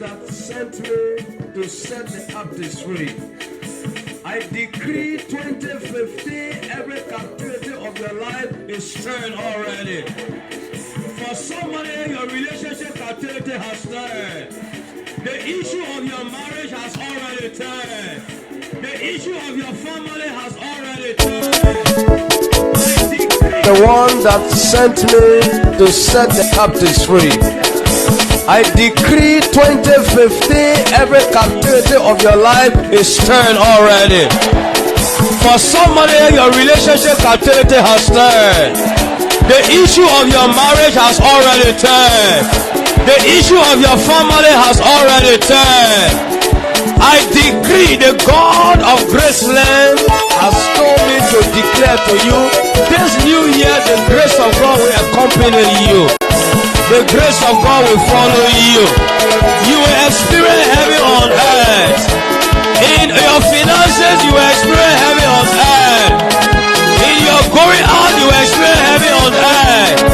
that sent me to set the captives free. I decree 2050, every captivity of your life is turned already. For somebody, your relationship captivity has turned. The issue of your marriage has already turned. The issue of your family has already turned. The one that sent me to set the captives free. I decree 2050, every captivity of your life is turned already. For somebody, your relationship captivity has turned. The issue of your marriage has already turned. The issue of your family has already turned. I decree the God of Graceland has told me to declare to you, this new year the grace of God will accompany you. The grace of God will follow you. You will experience heaven on earth. In your finances, you will experience heaven on earth. In your going out, you will experience heaven on earth.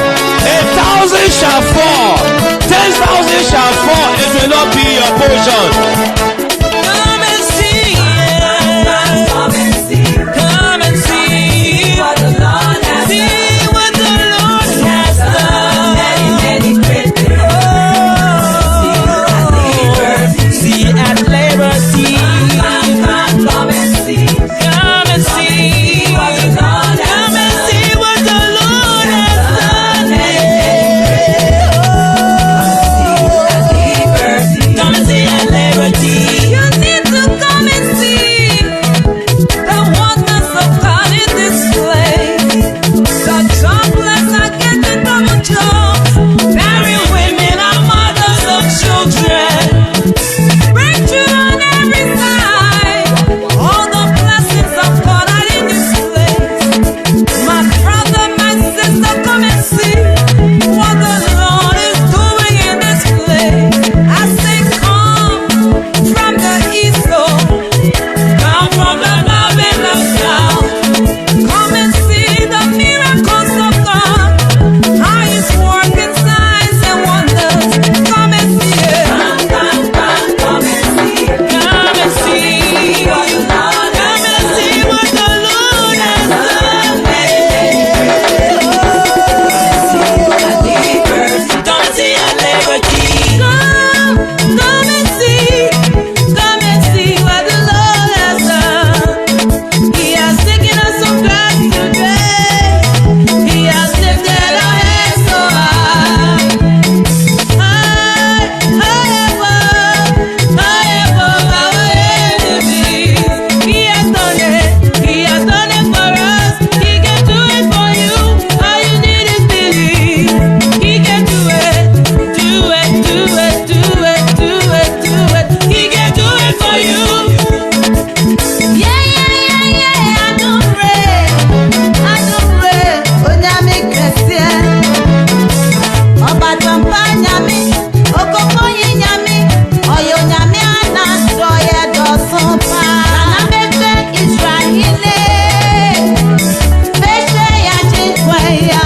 1,000 shall fall, 10,000 shall fall. It will not be your portion. Come and see, come and see, come and see what the Lord has done. See what the Lord has done. See at liberty. Come and see. Come and see. Come and see what the Lord has done. Come and see at liberty. You need to come and see the wonders of God in this place. The jobless are getting double job. Married women are mothers of children. Breakthrough on every side. All the blessings of God are in this place. My brother, my sister, come and see what the Lord is doing in this place. I say, come from the east, come from the north and the south. Come and see the miracles of God. How He's working signs and wonders. Come and see it. Come and see. Come and see what the Lord has done. Come and see what the Lord has done. Come and see at liberty. Come and see. Come and see what the Lord has done. He has taken us so far today. He has lifted our heads so high. High above our enemies. He has done it. He has done it for us. He can do it for you. All you need is believe. He can do it. Do it, do it, do it, do it, do it. He can do it for you. Yeah, yeah, yeah, yeah. I don't pray. I don't pray. Onyame Christian. Oba Tampa Nyami. Okoko Nyami. Oyo Nyami Anaso Yedo Sopa. Nana Beche Israeli. Beche Yajikwaya.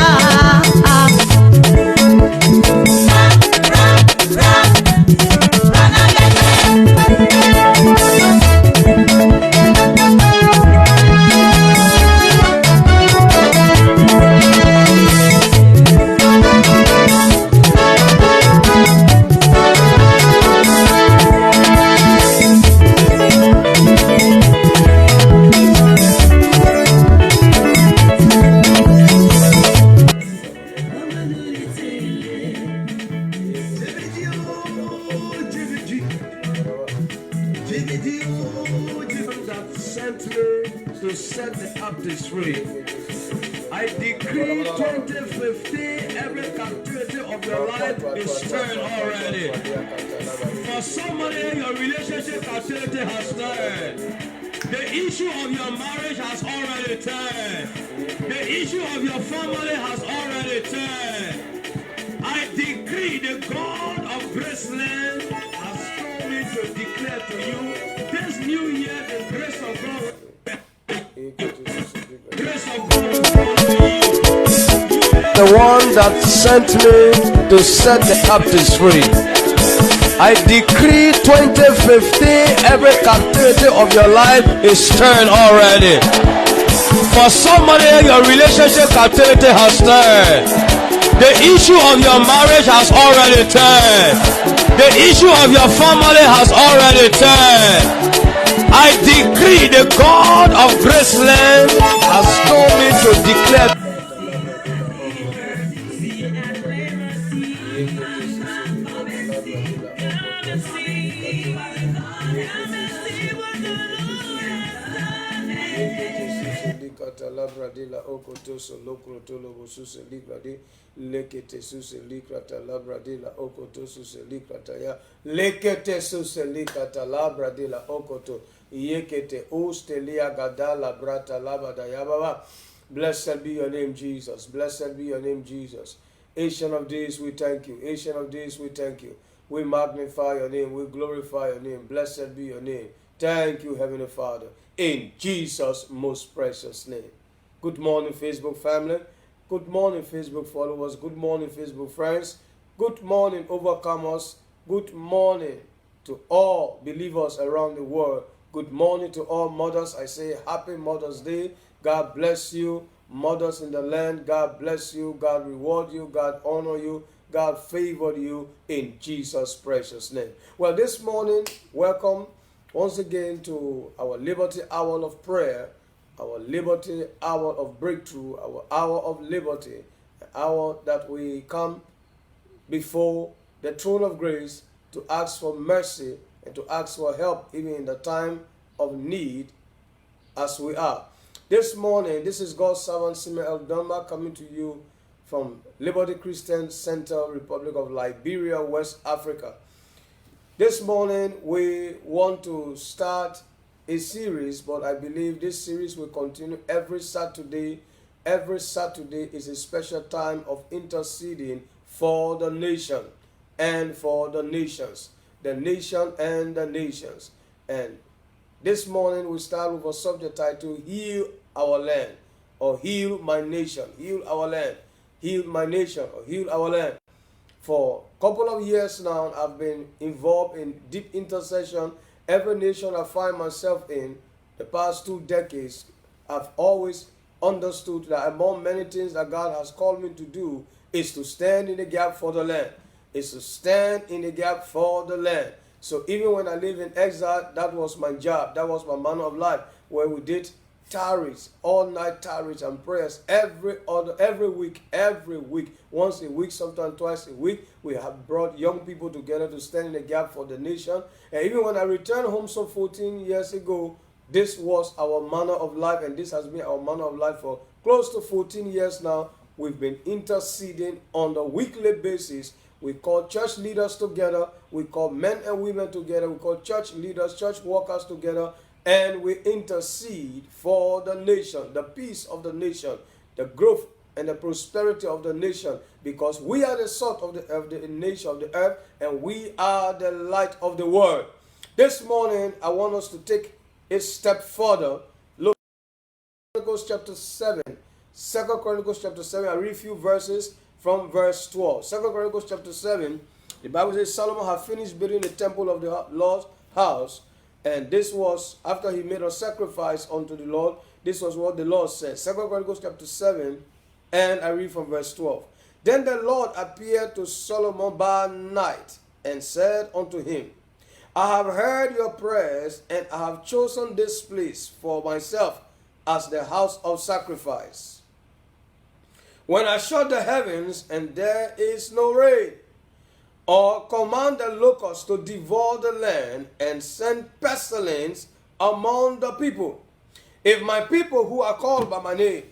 That sent me to set the captives free. I decree 2050, every captivity of your life is turned already. For somebody, your relationship captivity has turned. The issue of your marriage has already turned. The issue of your family has already turned. I decree the God of Graceland has told me to declare to you, this new year the grace of God. Grace of God will follow you. The one that sent me to set the captives free. I decree 2015, every captivity of your life is turned already. For somebody, your relationship captivity has turned. The issue of your marriage has already turned. The issue of your family has already turned. I decree the God of Graceland has told me to declare. Labradila okotoso lokrotolo bosuse libradi lekete suse likrata labradila okotoso se likrata ya lekete suse likrata labradila okoto yekete ostelia gadala brata labada ya baba. Blessed be your name, Jesus. Blessed be your name, Jesus. Ancient of days, we thank you. Ancient of days, we thank you. We magnify your name. We glorify your name. Blessed be your name. Thank you, Heavenly Father. In Jesus' most precious name. Good morning, Facebook family. Good morning, Facebook followers. Good morning, Facebook friends. Good morning, overcomers. Good morning to all believers around the world. Good morning to all mothers. I say happy Mother's Day. God bless you. Mothers in the land, God bless you. God reward you. God honor you. God favor you in Jesus' precious name. Well, this morning, welcome once again to our Liberty Hour of Prayer. Our liberty hour of breakthrough, our hour of liberty, an hour that we come before the throne of grace to ask for mercy and to ask for help even in the time of need as we are. This morning, this is God's servant Simeon Eldonma coming to you from Liberty Christian Center, Republic of Liberia, West Africa. This morning, we want to start a series, but I believe this series will continue every Saturday. Every Saturday is a special time of interceding for the nation and for the nations. The nation and the nations. And this morning we start with a subject title, Heal Our Land, or Heal My Nation. Heal our land. Heal my nation, or heal our land. For a couple of years now, I've been involved in deep intercession. Every nation I find myself in, the past 2 decades, I've always understood that among many things that God has called me to do is to stand in the gap for the land. Is to stand in the gap for the land. So even when I live in exile, that was my job. That was my manner of life, where we did tarries, all night tarries and prayers every week, once a week, sometimes twice a week. We have brought young people together to stand in the gap for the nation. And even when I returned home some 14 years ago, this was our manner of life, and this has been our manner of life for close to 14 years now. We've been interceding on a weekly basis. We call church leaders together. We call men and women together. We call church leaders, church workers together. And we intercede for the nation, the peace of the nation, the growth and the prosperity of the nation, because we are the salt of the nation of the earth, and we are the light of the world. This morning, I want us to take a step further. Look, Chronicles chapter 7. 2 Chronicles chapter 7. I read a few verses from verse 12. 2 Chronicles chapter 7. The Bible says Solomon had finished building the temple of the Lord's house. And this was after he made a sacrifice unto the Lord. This was what the Lord said. 2 Chronicles chapter 7, and I read from verse 12. Then the Lord appeared to Solomon by night and said unto him, I have heard your prayers, and I have chosen this place for myself as the house of sacrifice. When I shut the heavens and there is no rain, or command the locusts to devour the land and send pestilence among the people, if my people who are called by my name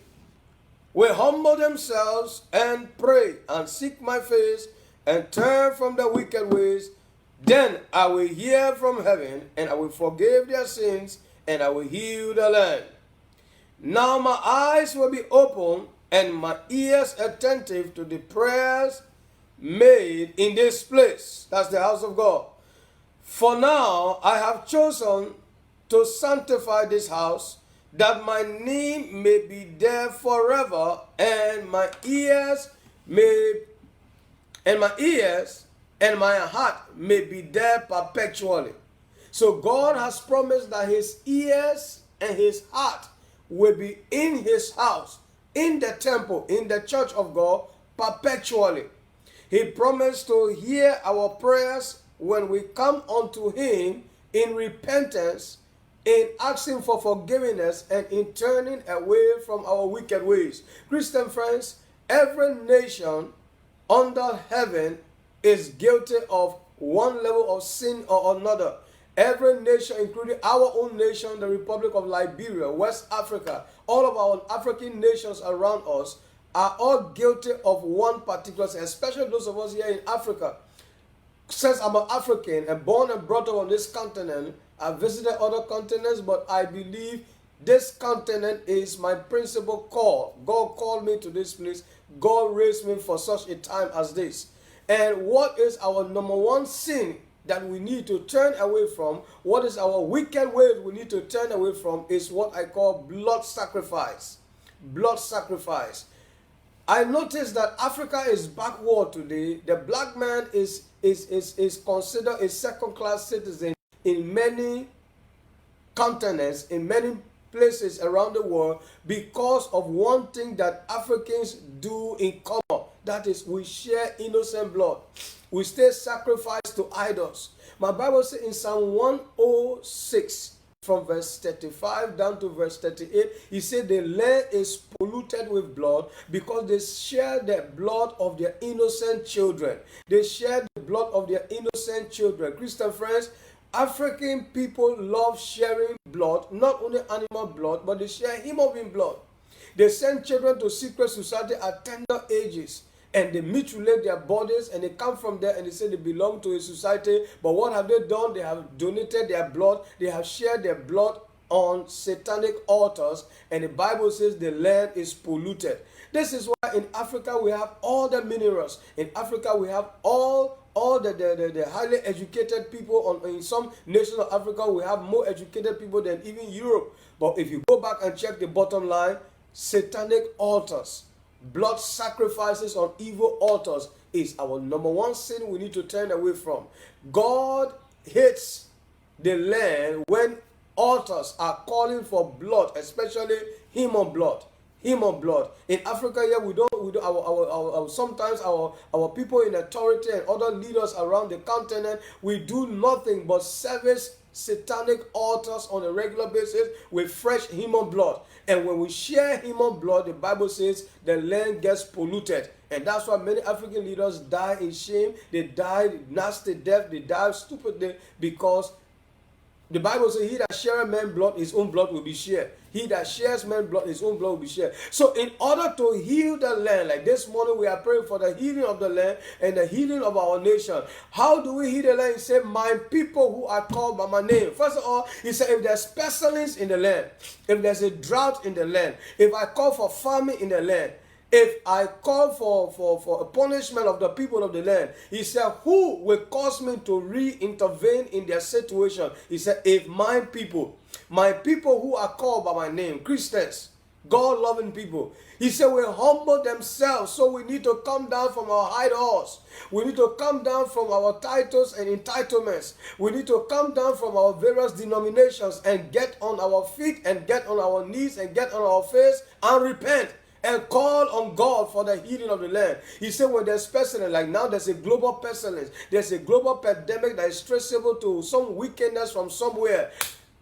will humble themselves and pray and seek my face and turn from their wicked ways, then I will hear from heaven and I will forgive their sins and I will heal the land. Now my eyes will be open and my ears attentive to the prayers made in this place. That's the house of God. For now I have chosen to sanctify this house, that my name may be there forever, and my ears and my heart may be there perpetually. So God has promised that his ears and his heart will be in his house, in the temple, in the church of God perpetually. He promised to hear our prayers when we come unto him in repentance, in asking for forgiveness, and in turning away from our wicked ways. Christian friends, every nation under heaven is guilty of one level of sin or another. Every nation, including our own nation, the Republic of Liberia, West Africa, all of our African nations around us are all guilty of one particular sin, especially those of us here in Africa. Since I'm an African and born and brought up on this continent, I've visited other continents, but I believe this continent is my principal call. God called me to this place. God raised me for such a time as this. And what is our number one sin that we need to turn away from? What is our wicked ways we need to turn away from is what I call blood sacrifice. Blood sacrifice. I noticed that Africa is backward today. The black man is considered a second-class citizen in many continents, in many places around the world, because of one thing that Africans do in common. That is, we share innocent blood. We stay sacrificed to idols. My Bible says in Psalm 106, from verse 35 down to verse 38, he said the land is polluted with blood because they share the blood of their innocent children. They share the blood of their innocent children. Christian friends, African people love sharing blood, not only animal blood, but they share human being blood. They send children to secret society at tender ages, and they mutilate their bodies, and they come from there and they say they belong to a society. But what have they done? They have donated their blood. They have shared their blood on satanic altars, and the Bible says the land is polluted. This is why in Africa we have all the minerals. In Africa we have all the highly educated people. In some nations of Africa we have more educated people than even Europe. But if you go back and check the bottom line, satanic altars, blood sacrifices on evil altars is our number one sin we need to turn away from. God hates the land when altars are calling for blood, especially human blood. Human blood. In Africa, here we don't sometimes our people in authority and other leaders around the continent, we do nothing but service satanic altars on a regular basis with fresh human blood. And when we share human blood, the Bible says the land gets polluted. And that's why many African leaders die in shame. They die nasty death. They die stupidly because the Bible says, he that shareth man's blood, his own blood will be shared. He that shares man's blood, his own blood will be shared. So in order to heal the land, like this morning we are praying for the healing of the land and the healing of our nation. How do we heal the land? He said, my people who are called by my name. First of all, he said, if there's pestilence in the land, if there's a drought in the land, if I call for famine in the land, if I call for a punishment of the people of the land, he said, who will cause me to re-intervene in their situation? He said, if my people who are called by my name, Christians, God-loving people, he said, will humble themselves. So we need to come down from our high horse. We need to come down from our titles and entitlements. We need to come down from our various denominations and get on our feet and get on our knees and get on our face and repent and call on God for the healing of the land. He said when there's pestilence, like now there's a global pestilence, there's a global pandemic that is traceable to some wickedness from somewhere,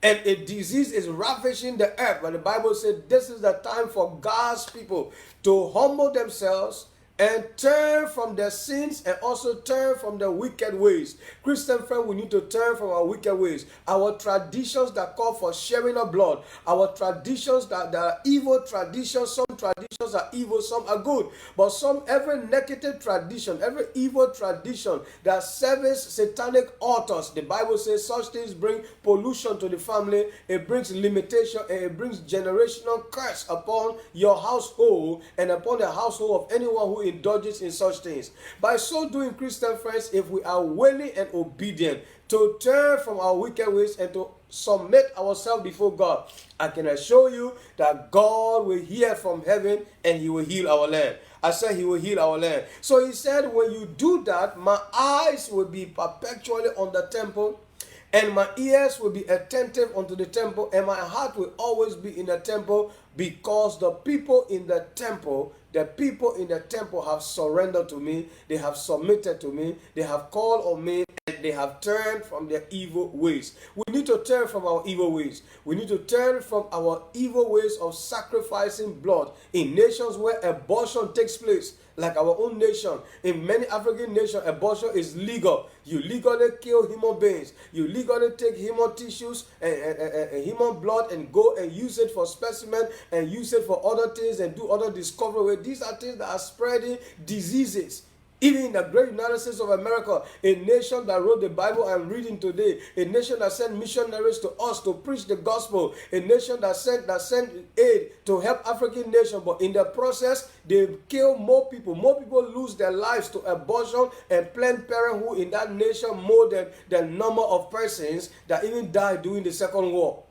and a disease is ravaging the earth. But the Bible said this is the time for God's people to humble themselves and turn from their sins and also turn from their wicked ways. Christian friend, we need to turn from our wicked ways. Our traditions that call for sharing of blood, our traditions that are evil traditions, some traditions are evil, some are good. But every negative tradition, every evil tradition that serves satanic altars, the Bible says such things bring pollution to the family, it brings limitation, and it brings generational curse upon your household and upon the household of anyone who indulges in such things. By so doing, Christian friends, if we are willing and obedient to turn from our wicked ways and to submit ourselves before God, I can assure you that God will hear from heaven and he will heal our land. I said he will heal our land. So he said, when you do that, my eyes will be perpetually on the temple, and my ears will be attentive unto the temple, and my heart will always be in the temple, because the people in the temple have surrendered to me, they have submitted to me, they have called on me, and they have turned from their evil ways. We need to turn from our evil ways. We need to turn from our evil ways of sacrificing blood in nations where abortion takes place. Like our own nation, in many African nations, abortion is legal. You legally kill human beings. You legally take human tissues and human blood and go and use it for specimen and use it for other things and do other discovery. These are things that are spreading diseases. Even in the great United States of America, a nation that wrote the Bible I'm reading today, a nation that sent missionaries to us to preach the gospel, a nation that sent aid to help African nations, but in the process, they kill more people. More people lose their lives to abortion and Planned Parenthood in that nation more than the number of persons that even died during the Second War.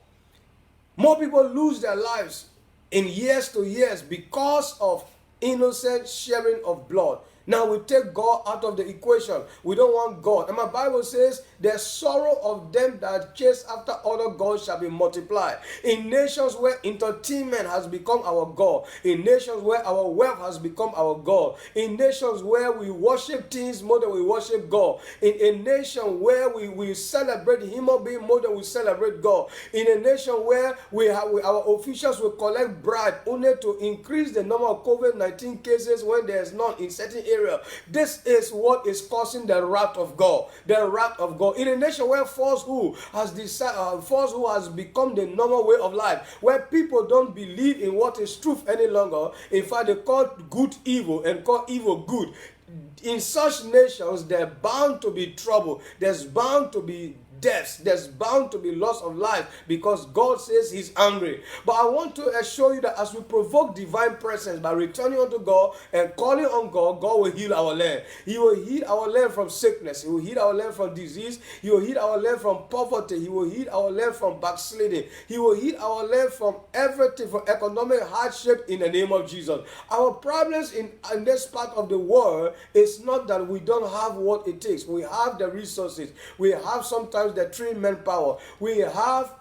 More people lose their lives in years to years because of innocent sharing of blood. Now we take God out of the equation. We don't want God. And my Bible says, the sorrow of them that chase after other gods shall be multiplied. In nations where entertainment has become our God, in nations where our wealth has become our God, in nations where we worship things more than we worship God, in a nation where we celebrate human being more than we celebrate God, in a nation where our officials will collect bribe only to increase the number of COVID-19 cases when there is none in certain areas. This is what is causing the wrath of God. The wrath of God. In a nation where falsehood has become the normal way of life, where people don't believe in what is truth any longer. In fact, they call good evil and call evil good. In such nations, there's bound to be trouble. There's bound to be deaths. There's bound to be loss of life, because God says he's angry. But I want to assure you that as we provoke divine presence by returning unto God and calling on God, God will heal our land. He will heal our land from sickness. He will heal our land from disease. He will heal our land from poverty. He will heal our land from backsliding. He will heal our land from everything, from economic hardship, in the name of Jesus. Our problems in this part of the world is not that we don't have what it takes. We have the resources. We have sometimes the trained manpower. We have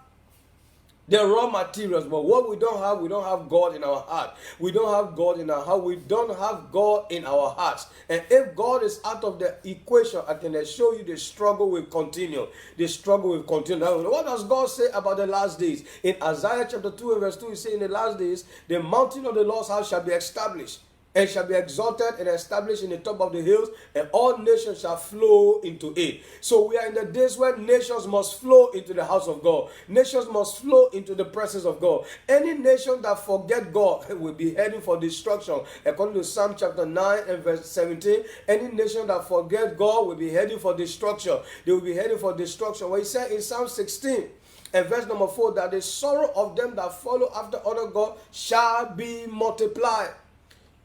the raw materials, but what we don't have God in our heart. We don't have God in our heart. We don't have God in our hearts. And if God is out of the equation, I can assure you the struggle will continue. The struggle will continue. Now, what does God say about the last days? In Isaiah chapter 2 and verse 2, he says, in the last days, the mountain of the Lord's house shall be established, and shall be exalted and established in the top of the hills, and all nations shall flow into it. So we are in the days where nations must flow into the house of God. Nations must flow into the presence of God. Any nation that forget God will be heading for destruction. According to Psalm chapter 9 and verse 17, any nation that forget God will be heading for destruction. They will be heading for destruction. When he said in Psalm 16, and verse number 4, that the sorrow of them that follow after other gods shall be multiplied.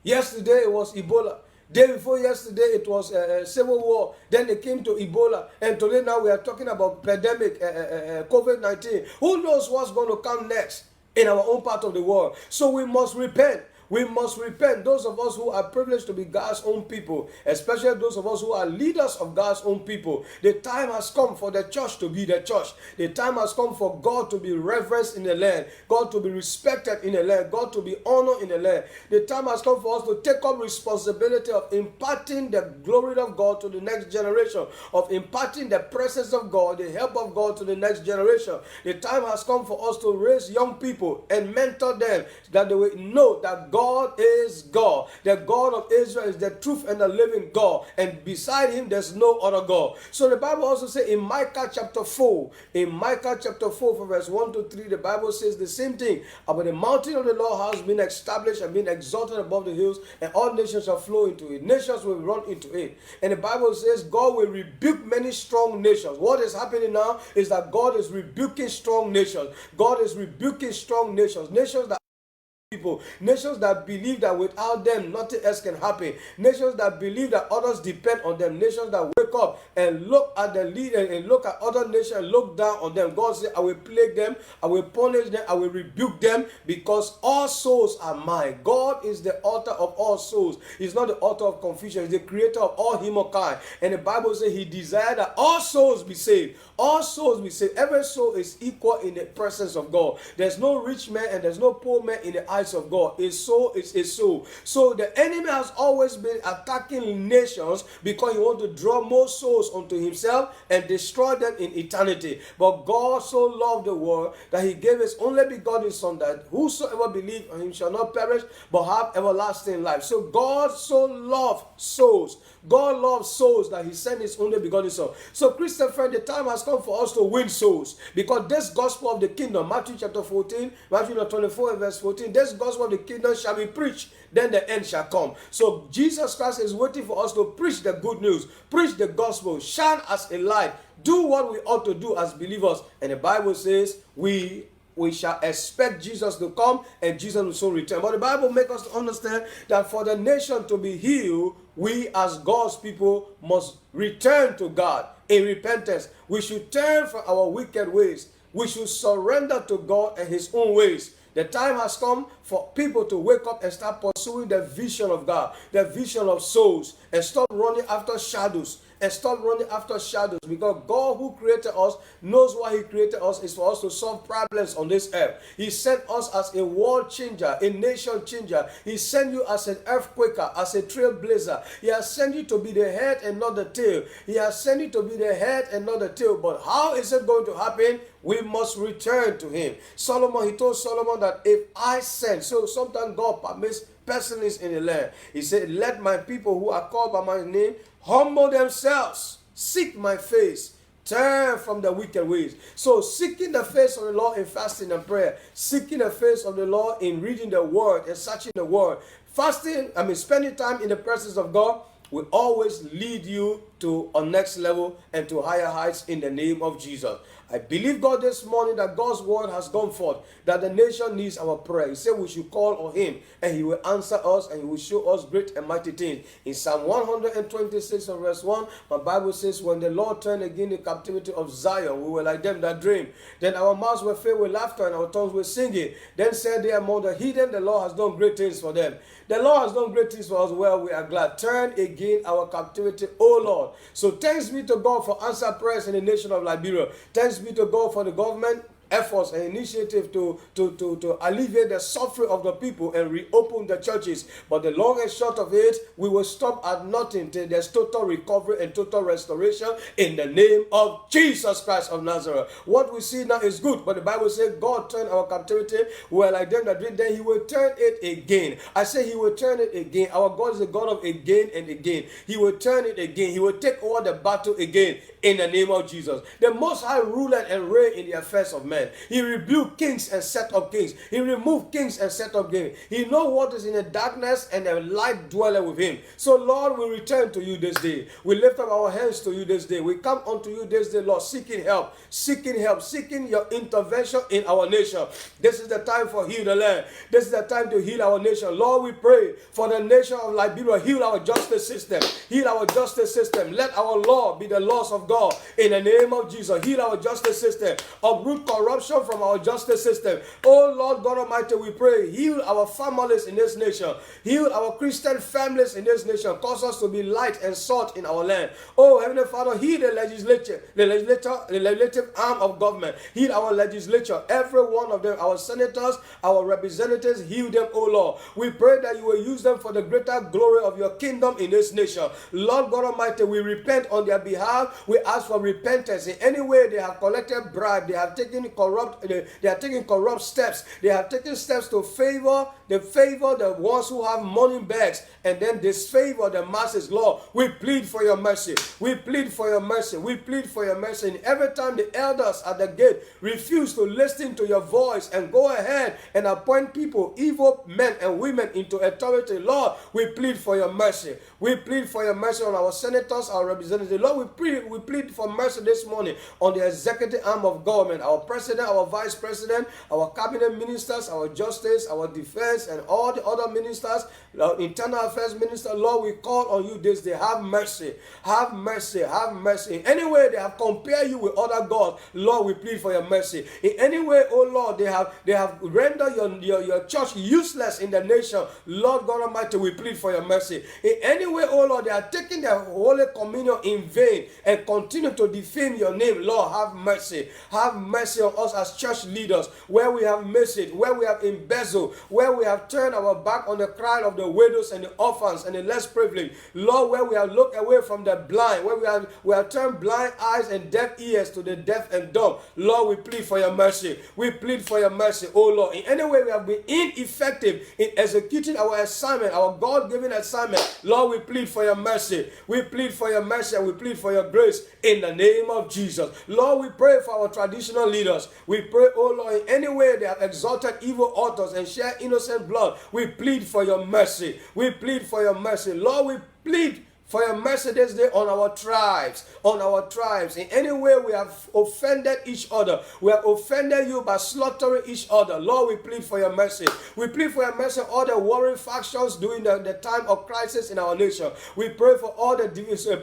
Yesterday it was Ebola. Day before yesterday it was civil war. Then they came to Ebola. And today now we are talking about pandemic, COVID-19. Who knows what's going to come next in our own part of the world? So we must repent. We must repent. Those of us who are privileged to be God's own people, especially those of us who are leaders of God's own people, the time has come for the church to be the church. The time has come for God to be reverenced in the land, God to be respected in the land, God to be honored in the land. The time has come for us to take up responsibility of imparting the glory of God to the next generation, of imparting the presence of God, the help of God to the next generation. The time has come for us to raise young people and mentor them, that they will know that God is God. The God of Israel is the truth and the living God. And beside him, there's no other God. So the Bible also says in Micah chapter 4, from verse 1 to 3, the Bible says the same thing about the mountain of the Lord has been established and been exalted above the hills, and all nations shall flow into it. Nations will run into it. And the Bible says God will rebuke many strong nations. What is happening now is that God is rebuking strong nations. God is rebuking strong nations. Nations that people, nations that believe that without them nothing else can happen, nations that believe that others depend on them, nations that wake up and look at the leader and look at other nations and look down on them. God said, I will plague them, I will punish them, I will rebuke them, because all souls are mine. God is the author of all souls. He's not the author of confusion. He's the creator of all humankind. And the Bible says he desired that all souls be saved. All souls be saved. Every soul is equal in the presence of God. There's no rich man and there's no poor man in the eyes of God. A soul is a soul. So the enemy has always been attacking nations because he wants to draw more souls unto himself and destroy them in eternity. But God so loved the world that he gave his only begotten Son, that whosoever believes on him shall not perish but have everlasting life. So God so loved souls. God loves souls that he sent his only begotten Son. So Christian friend, the time has come for us to win souls, because this gospel of the kingdom, Matthew chapter 14, Matthew 24 and verse 14, this gospel of the kingdom shall be preached, then the end shall come. So Jesus Christ is waiting for us to preach the good news, preach the gospel, shine as a light, do what we ought to do as believers. And the Bible says we shall expect Jesus to come and Jesus will soon return. But the Bible makes us understand that for the nation to be healed, we as God's people must return to God in repentance. We should turn from our wicked ways. We should surrender to God and his own ways. The time has come for people to wake up and start pursuing the vision of God, the vision of souls, and stop running after shadows. And stop running after shadows, because God who created us knows why he created us is for us to solve problems on this earth. He sent us as a world changer, a nation changer. He sent you as an earthquaker, as a trailblazer. He has sent you to be the head and not the tail. He has sent you to be the head and not the tail. But how is it going to happen? We must return to him. He told Solomon that if I send, so sometimes God permits persons in the land. He said, let my people who are called by my name humble themselves, seek my face, turn from the wicked ways. So seeking the face of the Lord in fasting and prayer, seeking the face of the Lord in reading the word and searching the word, spending time in the presence of God will always lead you to a next level and to higher heights in the name of Jesus. I believe God this morning that God's word has gone forth, that the nation needs our prayer. He said we should call on him and he will answer us and he will show us great and mighty things. In Psalm 126 and verse 1, my Bible says, when the Lord turned again the captivity of Zion, we were like them that dream. Then our mouths were filled with laughter and our tongues were singing. Then said they among the heathen, the Lord has done great things for them. The Lord has done great things for us. Well, we are glad. Turn again our captivity, O Lord. So thanks be to God for answered prayers in the nation of Liberia. Thanks be to God for the government efforts and initiative to alleviate the suffering of the people and reopen the churches. But the long and short of it, we will stop at nothing till there's total recovery and total restoration in the name of Jesus Christ of Nazareth. What we see now is good, but the Bible says God turned our captivity. Well, like them that did, then he will turn it again. I say he will turn it again. Our God is a God of again and again. He will turn it again. He will take over the battle again in the name of Jesus. The Most High ruled and reigned in the affairs of men. He rebuked kings and set up kings. He removed kings and set up kings. He knows what is in the darkness, and the light dwelleth with him. So Lord, we return to you this day. We lift up our hands to you this day. We come unto you this day, Lord, seeking help, seeking your intervention in our nation. This is the time for heal the land. This is the time to heal our nation. Lord, we pray for the nation of Liberia. Heal our justice system. Heal our justice system. Let our law be the laws of God in the name of Jesus. Heal our justice system. Uproot corruption from our justice system. Oh Lord God Almighty, we pray, heal our families in this nation. Heal our Christian families in this nation. Cause us to be light and salt in our land. Oh Heavenly Father, heal the legislative arm of government. Heal our legislature, every one of them, our senators, our representatives, heal them, oh Lord. We pray that you will use them for the greater glory of your kingdom in this nation. Lord God Almighty, we repent on their behalf. We ask for repentance. In any way they have collected bribe, they have taken corrupt steps. They have taken steps to favor the ones who have money bags and then disfavor the masses. Lord, we plead for your mercy. We plead for your mercy. We plead for your mercy. And every time the elders at the gate refuse to listen to your voice and go ahead and appoint people, evil men and women into authority, Lord, we plead for your mercy. We plead for your mercy on our senators, our representatives. Lord, we plead plead for mercy this morning on the executive arm of government, our president, our vice president, our cabinet ministers, our justice, our defense, and all the other ministers, our internal affairs minister. Lord, we call on you this day. Have mercy. Have mercy. Have mercy. In any way they have compared you with other gods, Lord, we plead for your mercy. In any way, oh Lord, they have rendered your church useless in the nation, Lord God Almighty, we plead for your mercy. In any way, oh Lord, they are taking the Holy Communion in vain and continue to defame your name. Lord, have mercy. Have mercy on us as church leaders, where we have missed it, where we have embezzled, where we have turned our back on the cry of the widows and the orphans and the less privileged. Lord, where we have looked away from the blind, where we have turned blind eyes and deaf ears to the deaf and dumb. Lord, we plead for your mercy. We plead for your mercy, oh Lord. In any way we have been ineffective in executing our assignment, our God-given assignment, Lord, we plead for your mercy. We plead for your mercy and we plead for your grace in the name of Jesus. Lord, we pray for our traditional leaders. We pray, oh Lord, in any way they have exalted evil authors and shed innocent blood, we plead for your mercy. We plead for your mercy. Lord, we plead for your mercy this day on our tribes, In any way we have offended each other. We have offended you by slaughtering each other. Lord, we plead for your mercy. We plead for your mercy all the warring factions during the time of crisis in our nation. We pray for all the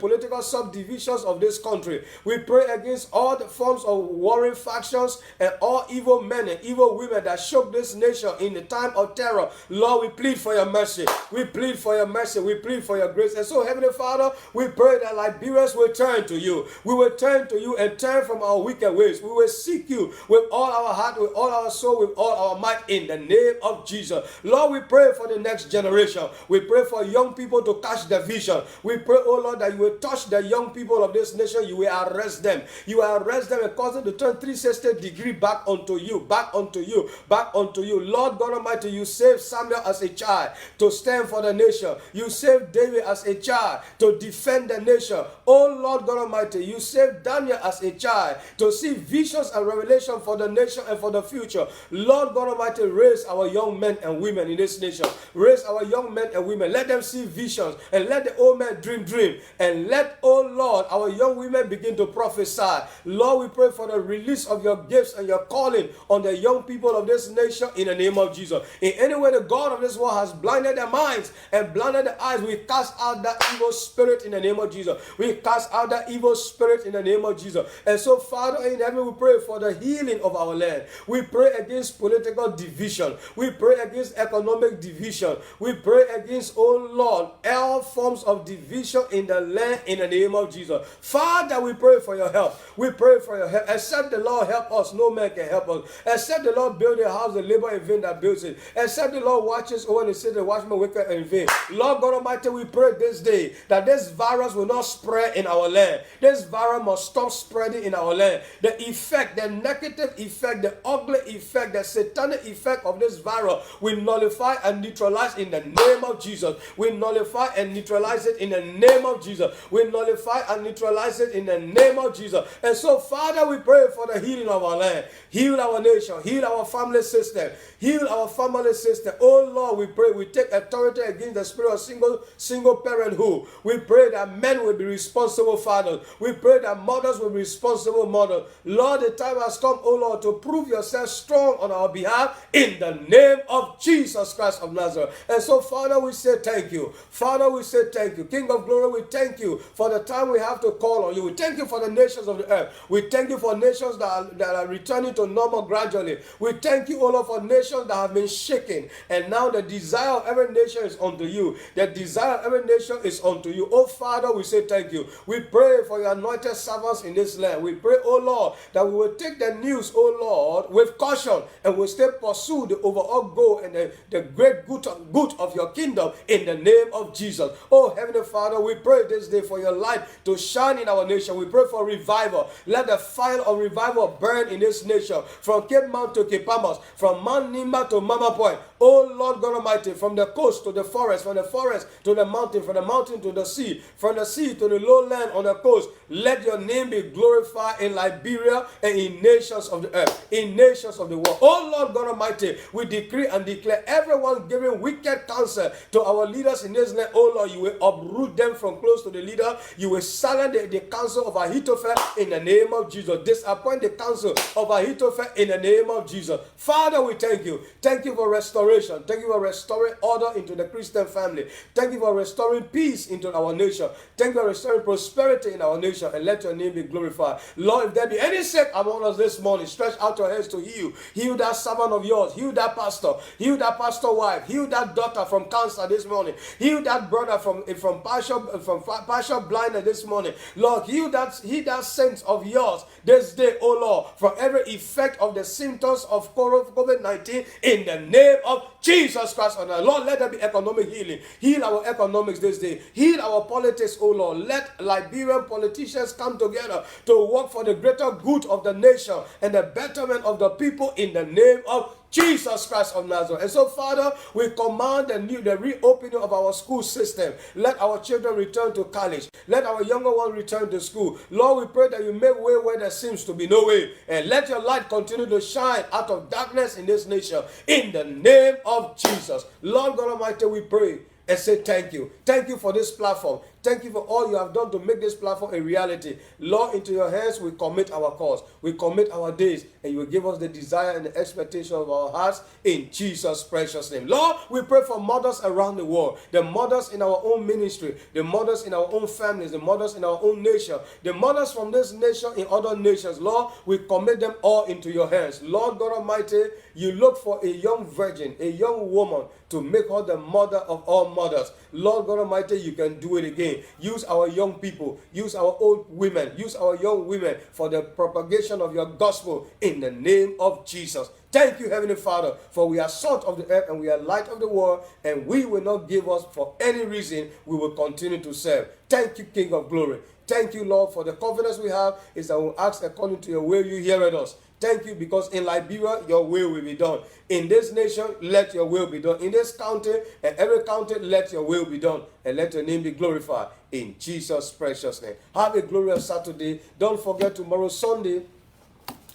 political subdivisions of this country. We pray against all the forms of warring factions and all evil men and evil women that shook this nation in the time of terror. Lord, we plead for your mercy. We plead for your mercy. We plead for your grace. And so, Heavenly Father, we pray that Liberians will turn to you. We will turn to you and turn from our wicked ways. We will seek you with all our heart, with all our soul, with all our might in the name of Jesus. Lord, we pray for the next generation. We pray for young people to catch the vision. We pray, oh Lord, that you will touch the young people of this nation. You will arrest them. You will arrest them and cause them to turn 360-degree back unto you, back unto you, back unto you. Lord God Almighty, you saved Samuel as a child to stand for the nation. You saved David as a child to defend the nation. Oh Lord God Almighty, you saved Daniel as a child to see visions and revelation for the nation and for the future. Lord God Almighty, raise our young men and women in this nation. Raise our young men and women. Let them see visions and let the old men dream. And let, oh Lord, our young women begin to prophesy. Lord, we pray for the release of your gifts and your calling on the young people of this nation in the name of Jesus. In any way the God of this world has blinded their minds and blinded their eyes, we cast out that evil spirit in the name of Jesus. We cast out that evil spirit in the name of Jesus. And so, Father in heaven, we pray for the healing of our land. We pray against political division. We pray against economic division. We pray against, oh Lord, all forms of division in the land in the name of Jesus. Father, we pray for your help. We pray for your help. Except the Lord help us, no man can help us. Except the Lord build a house, the labor in vain that builds it. Except the Lord watches over the city, the watchman waketh in vain. Lord God Almighty, we pray this day that this virus will not spread in our land. This virus must stop spreading in our land. The effect, the negative effect, the ugly effect, the satanic effect of this virus, we nullify and neutralize in the name of Jesus. We nullify and neutralize it in the name of Jesus. We nullify and neutralize it in the name of Jesus. And so, Father, we pray for the healing of our land. Heal our nation. Heal our family system. Heal our family system. Oh Lord, we pray. We take authority against the spirit of single parenthood. We pray that men will be responsible fathers. We pray that mothers will be responsible mothers. Lord, the time has come, oh Lord, to prove yourself strong on our behalf in the name of Jesus Christ of Nazareth. And so, Father, we say thank you. Father, we say thank you. King of glory, we thank you for the time we have to call on you. We thank you for the nations of the earth. We thank you for nations that are returning to normal gradually. We thank you, oh Lord, for nations that have been shaken. And now the desire of every nation is unto you. The desire of every nation is unto you. Oh Father, we say thank you. We pray for your anointed servants in this land. We pray, oh Lord, that we will take the news, oh Lord, with caution and will still pursue the overall goal and the great good of your kingdom in the name of Jesus. Oh Heavenly Father, we pray this day for your light to shine in our nation. We pray for revival. Let the fire of revival burn in this nation, from Cape Mount to Cape Palmas, from Mount Nimba to Mama Point. Oh Lord God Almighty, from the coast to the forest, from the forest to the mountain, from the mountain to the sea, from the sea to the lowland on the coast, let your name be glorified in Liberia and in nations of the earth, in nations of the world. Oh Lord God Almighty, we decree and declare everyone giving wicked counsel to our leaders in this land. Oh Lord, you will uproot them from close to the leader. You will silence the counsel of Ahithophel in the name of Jesus. Disappoint the counsel of Ahithophel in the name of Jesus. Father, we thank you. Thank you for restoration. Thank you for restoring order into the Christian family. Thank you for restoring peace into our nation. Thank you for restoring prosperity in our nation, and let your name be glorified. Lord, if there be any sick among us this morning, stretch out your hands to heal. Heal that servant of yours. Heal that pastor. Heal that pastor wife. Heal that daughter from cancer this morning. Heal that brother from partial blindness this morning. Lord, heal that saint of yours this day, oh Lord, from every effect of the symptoms of COVID-19 in the name of Jesus Christ. Lord, let there be economic healing. Heal our economics this day. Heal our politics, oh Lord. Let Liberian politicians come together to work for the greater good of the nation and the betterment of the people in the name of Jesus Christ of Nazareth. And so, Father, we command the reopening of our school system. Let our children return to college. Let our younger ones return to school. Lord, we pray that you make way where there seems to be no way. And let your light continue to shine out of darkness in this nation. In the name of Jesus. Lord God Almighty, we pray and say thank you. Thank you for this platform. Thank you for all you have done to make this platform a reality. Lord, into your hands we commit our cause. We commit our days, and you will give us the desire and the expectation of our hearts in Jesus' precious name. Lord, we pray for mothers around the world, the mothers in our own ministry, the mothers in our own families, the mothers in our own nation, the mothers from this nation in other nations. Lord, we commit them all into your hands. Lord God Almighty, you look for a young virgin, a young woman, to make her the mother of all mothers. Lord God Almighty, you can do it again. Use our young people, use our old women, use our young women for the propagation of your gospel in the name of Jesus. Thank you, Heavenly Father, for we are salt of the earth and we are light of the world, and we will not give us for any reason. We will continue to serve. Thank you, King of glory. Thank you, Lord, for the confidence we have is that we ask according to your will, you hear us. Thank you, because in Liberia, your will be done. In this nation, let your will be done. In this county and every county, let your will be done. And let your name be glorified in Jesus' precious name. Have a glorious Saturday. Don't forget tomorrow, Sunday,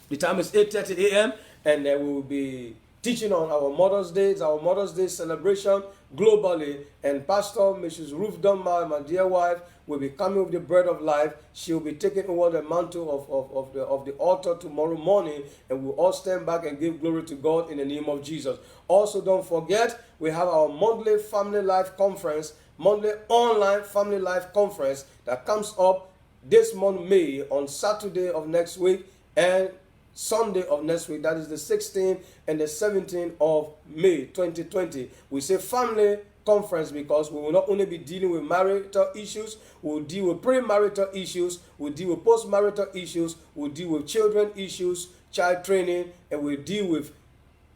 the time is 8:30 a.m. and we will be teaching on our Mother's Day. It's our Mother's Day celebration globally. And Pastor Mrs. Ruth Dunbar, my dear wife, will be coming with the bread of life. She will be taking over the mantle of the altar tomorrow morning, and we'll all stand back and give glory to God in the name of Jesus. Also, don't forget, we have our monthly family life conference, monthly online family life conference that comes up this month, May, on Saturday of next week and Sunday of next week. That is the 16th and the 17th of May 2020. We say family conference because we will not only be dealing with marital issues, we'll deal with premarital issues, we'll deal with postmarital issues, we'll deal with children issues, child training, and we'll deal with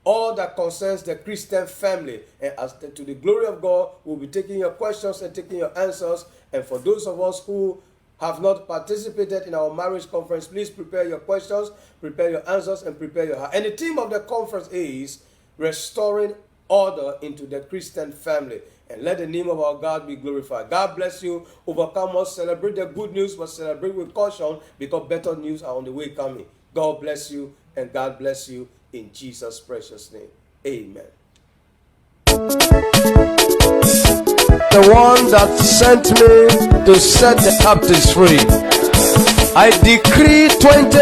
all that concerns the Christian family. And to the glory of God, we'll be taking your questions and taking your answers. And for those of us who have not participated in our marriage conference, please prepare your questions, prepare your answers, and prepare your heart. And the theme of the conference is restoring order into the Christian family. And let the name of our God be glorified. God bless you. Overcome us. Celebrate the good news, but celebrate with caution, because better news are on the way coming. God bless you, and God bless you in Jesus' precious name. Amen. The one that sent me to set the captives free. I decree 20